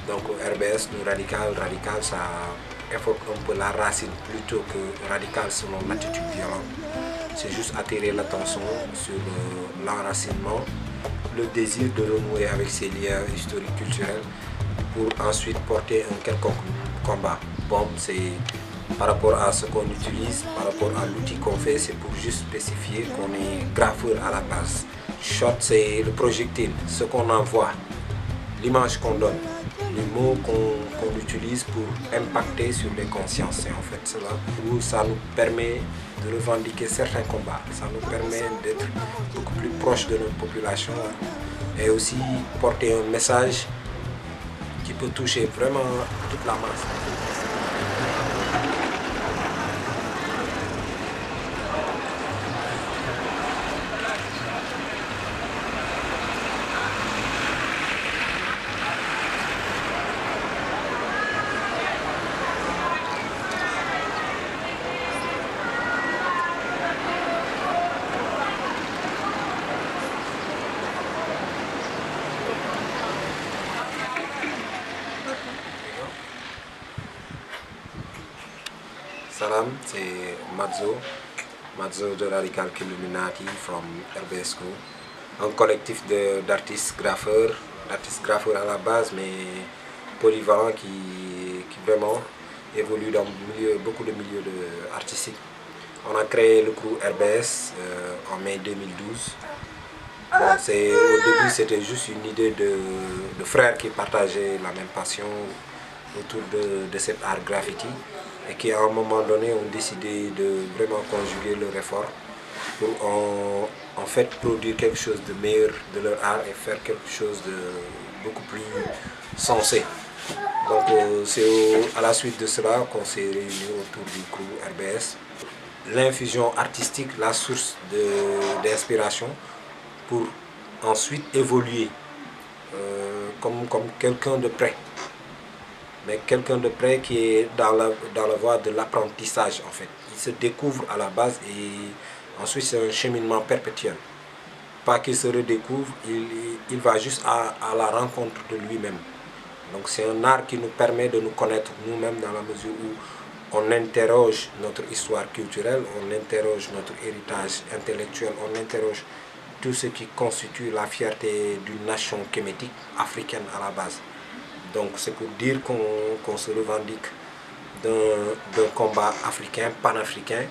Donc RBS, le radical, ça évoque un peu la racine plutôt que radical selon l'attitude violente. C'est juste attirer l'attention sur l'enracinement, le désir de renouer avec ses liens historiques culturels pour ensuite porter un quelconque combat. Bombe, c'est par rapport à ce qu'on utilise, par rapport à l'outil qu'on fait, c'est pour juste spécifier qu'on est graffeur à la base. Shot, c'est le projectile, ce qu'on envoie, l'image qu'on donne, les mots qu'on utilise pour impacter sur les consciences. C'est en fait cela où ça nous permet de revendiquer certains combats. Ça nous permet d'être beaucoup plus proche de notre population et aussi porter un message qui peut toucher vraiment toute la masse. Salam, c'est Mazzo de Radical Illuminati from RBS Crew, un collectif d'artistes graffeurs à la base, mais polyvalents qui vraiment évoluent dans beaucoup de milieux artistiques. On a créé le crew RBS en mai 2012. Bon, au début, c'était juste une idée de frères qui partageaient la même passion autour de cet art graffiti et qui à un moment donné ont décidé de vraiment conjuguer leur effort pour en fait produire quelque chose de meilleur de leur art et faire quelque chose de beaucoup plus sensé. Donc c'est à la suite de cela qu'on s'est réunis autour du crew RBS. L'infusion artistique, la source d'inspiration pour ensuite évoluer comme quelqu'un de près. Mais quelqu'un de près qui est dans la voie de l'apprentissage en fait. Il se découvre à la base et ensuite c'est un cheminement perpétuel. Pas qu'il se redécouvre, il va juste à la rencontre de lui-même. Donc c'est un art qui nous permet de nous connaître nous-mêmes dans la mesure où on interroge notre histoire culturelle, on interroge notre héritage intellectuel, on interroge tout ce qui constitue la fierté d'une nation kémétique africaine à la base. Donc c'est pour dire qu'on se revendique d'un combat africain, panafricain,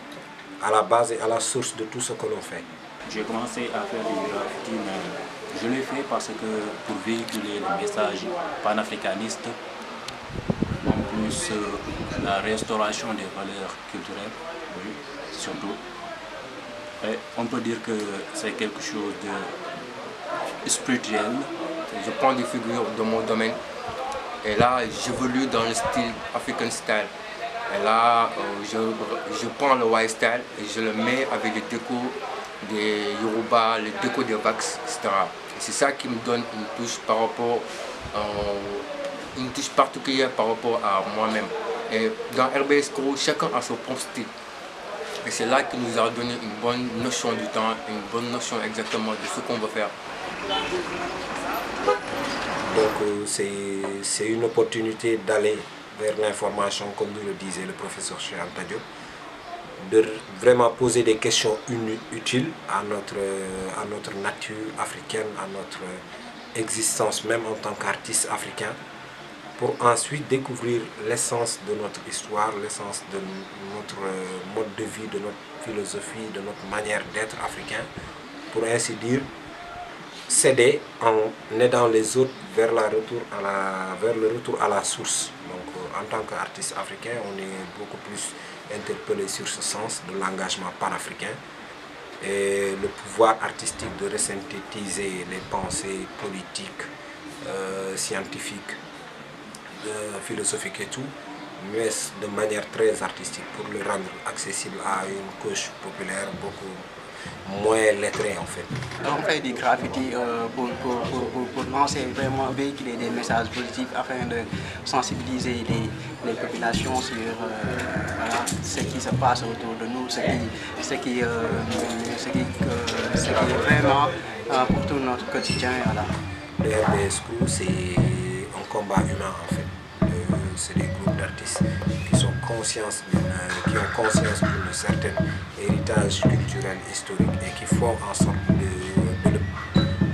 à la base et à la source de tout ce que l'on fait. J'ai commencé à faire du graffiti, mais je l'ai fait parce que pour véhiculer le message panafricaniste, en plus la restauration des valeurs culturelles, oui, surtout. Et on peut dire que c'est quelque chose de spirituel. Je prends des figures de mon domaine. Et là, j'évolue dans le style African style. Et là, je prends le white style et je le mets avec les décos des Yoruba, les décos des Vax, etc. Et c'est ça qui me donne une touche une touche particulière par rapport à moi-même. Et dans RBS Crew, chacun a son propre style. Et c'est là qu'il nous a donné une bonne notion du temps, une bonne notion exactement de ce qu'on veut faire. Donc c'est une opportunité d'aller vers l'information, comme nous le disait le professeur Cheikh Anta Diop, de vraiment poser des questions utiles à notre nature africaine, à notre existence même en tant qu'artiste africain, pour ensuite découvrir l'essence de notre histoire, l'essence de notre mode de vie, de notre philosophie, de notre manière d'être africain, pour ainsi dire, s'aider en aidant les autres vers le retour à la source. Donc en tant qu'artiste africain, on est beaucoup plus interpellé sur ce sens de l'engagement panafricain et le pouvoir artistique de resynthétiser les pensées politiques, scientifiques, philosophiques et tout, mais de manière très artistique pour le rendre accessible à une couche populaire beaucoup moins lettrée en fait. On fait du graffiti pour lancer, vraiment véhiculer des messages positifs afin de sensibiliser les populations sur voilà, ce qui se passe autour de nous, ce qui est vraiment pour tout notre quotidien. Voilà. Le RBS Crew, c'est un combat humain en fait. C'est des groupes d'artistes qui ont conscience d'un certain héritage culturel historique et qui font en sorte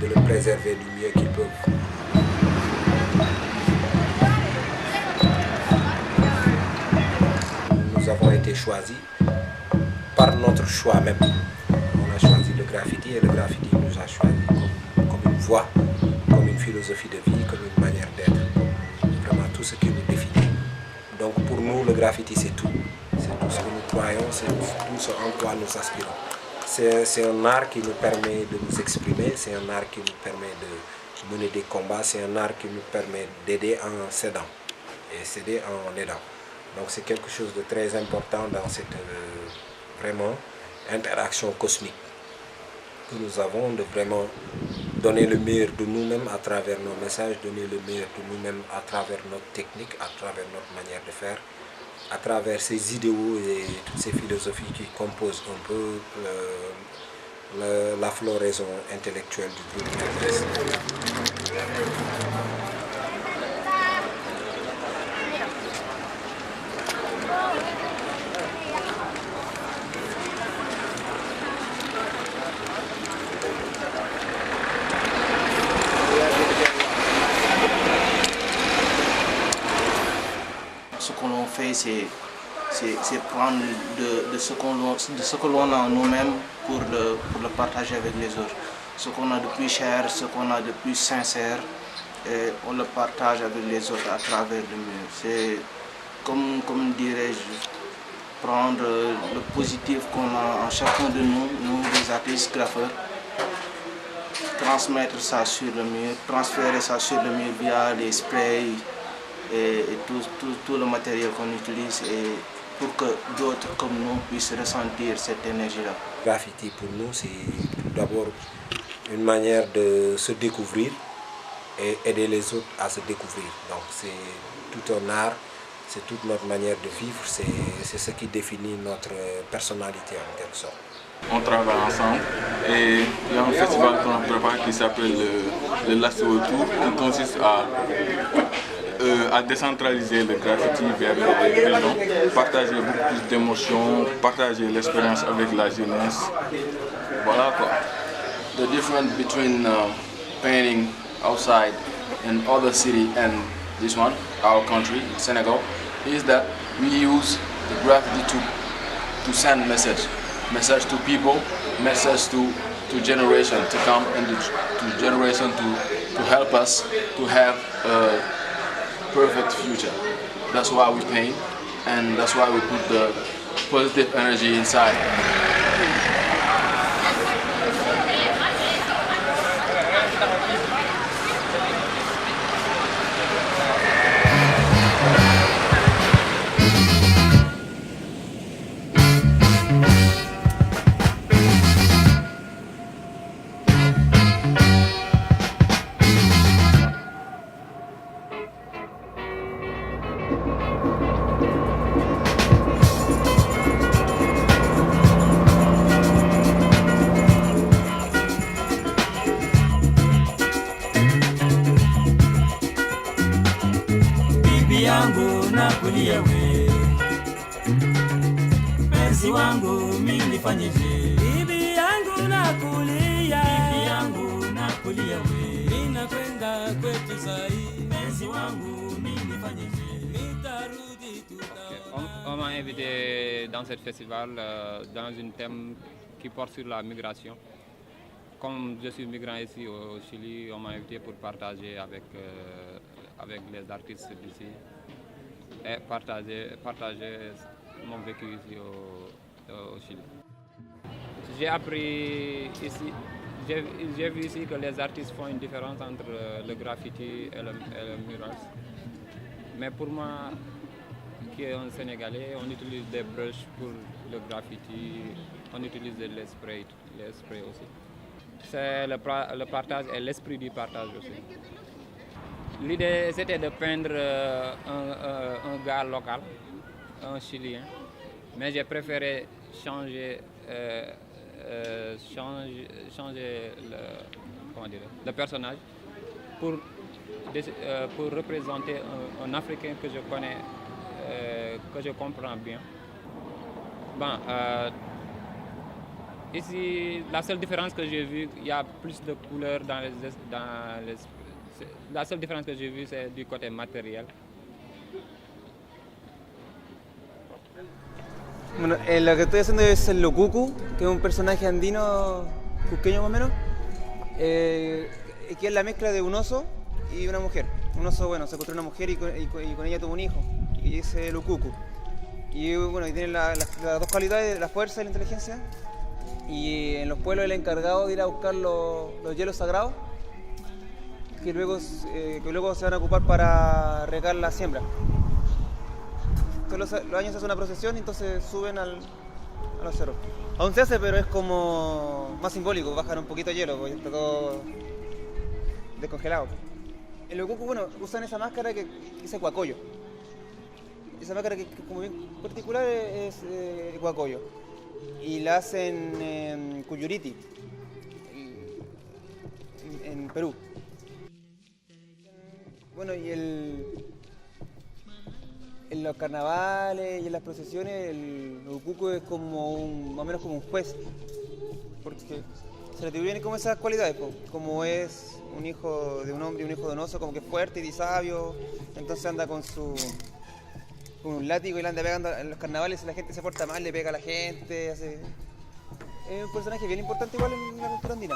de le préserver du mieux qu'ils peuvent. Nous avons été choisis par notre choix même. On a choisi le graffiti et le graffiti nous a choisi comme une voie, comme une philosophie de vie, comme une manière d'être. Vraiment tout ce qui nous définit. Donc pour nous, le graffiti c'est tout. C'est tout ce que nous croyons, c'est tout ce en quoi nous aspirons. C'est un art qui nous permet de nous exprimer, c'est un art qui nous permet de mener des combats, c'est un art qui nous permet d'aider en s'aidant et s'aider en aidant. Donc c'est quelque chose de très important dans cette vraiment interaction cosmique que nous avons, de vraiment donner le meilleur de nous-mêmes à travers nos messages, donner le meilleur de nous-mêmes à travers notre technique, à travers notre manière de faire, à travers ces idéaux et toutes ces philosophies qui composent un peu la floraison intellectuelle du groupe RBS. Ce que l'on fait, c'est prendre de ce que l'on a en nous-mêmes pour le partager avec les autres. Ce qu'on a de plus cher, ce qu'on a de plus sincère, et on le partage avec les autres à travers le mur. C'est comme dirais-je, prendre le positif qu'on a en chacun de nous les artistes graffeurs, transmettre ça sur le mur, transférer ça sur le mur via les sprays et tout le matériel qu'on utilise et pour que d'autres comme nous puissent ressentir cette énergie-là. Graffiti pour nous, c'est d'abord une manière de se découvrir et aider les autres à se découvrir. Donc c'est tout un art, c'est toute notre manière de vivre, c'est ce qui définit notre personnalité en quelque sorte. On travaille ensemble et il y a un festival qu'on prépare qui s'appelle le Last Retour qui consiste à décentraliser le graffiti vers les régions, partager beaucoup plus d'émotions, partager l'expérience avec la jeunesse. Voilà quoi. The difference between painting outside in other city and this one, our country, Senegal, is that we use the graffiti to send message to people, message to generation to come and to generation to help us to have a perfect future. That's why we paint and that's why we put the positive energy inside. kulia we, penzi wangu mimi nifanyeje? Bibi yangu nakulia, bibi yangu nakulia we, ninakwenda kwetu sahi, penzi wangu mimi nifanyeje? Nitarudi tutaona. On m'a invité dans ce festival dans un thème qui porte sur la migration. Comme je suis migrant ici au Chili, on m'a invité pour partager avec les artistes d'ici et partager mon vécu ici au Chili. J'ai appris ici, j'ai vu ici que les artistes font une différence entre le graffiti et le mural. Mais pour moi, qui est un Sénégalais, on utilise des brushes pour le graffiti, on utilise les sprays aussi. C'est le partage et l'esprit du partage aussi. L'idée c'était de peindre un gars local, un Chilien, mais j'ai préféré changer le personnage pour pour représenter un Africain que je connais, que je comprends bien. Bon, ici, la seule différence que j'ai vue, il y a plus de couleurs dans les la seule différence que j'ai vue, c'est du côté matériel. Bueno, lo que estoy haciendo es el Locucu, que es un personaje andino, cusqueño más o menos, que es la mezcla de un oso y una mujer. Un oso, bueno, se encontró una mujer y con ella tuvo un hijo, y es el Locucu. Y bueno, y tiene las dos cualidades, la fuerza y la inteligencia. Y en los pueblos el encargado de ir a buscar los hielos sagrados, que luego se van a ocupar para regar la siembra. Todos los años se hace una procesión y entonces suben a los cerros. Aún se hace, pero es como más simbólico, bajan un poquito de hielo, porque está todo descongelado. En los cucos, bueno, usan esa máscara que dice Huacoyo. Esa máscara que como bien particular es Huacoyo. Y la hacen en Cuyuriti, en Perú. Bueno, y en los carnavales y en las procesiones el Ucuco es como más o menos como un juez, porque se le atribuyen como esas cualidades, como es un hijo de un hombre y un hijo de un oso, como que es fuerte y sabio, entonces anda con un látigo y le anda pegando en los carnavales. Si la gente se porta mal, le pega a la gente, es un personaje bien importante igual en la cultura andina.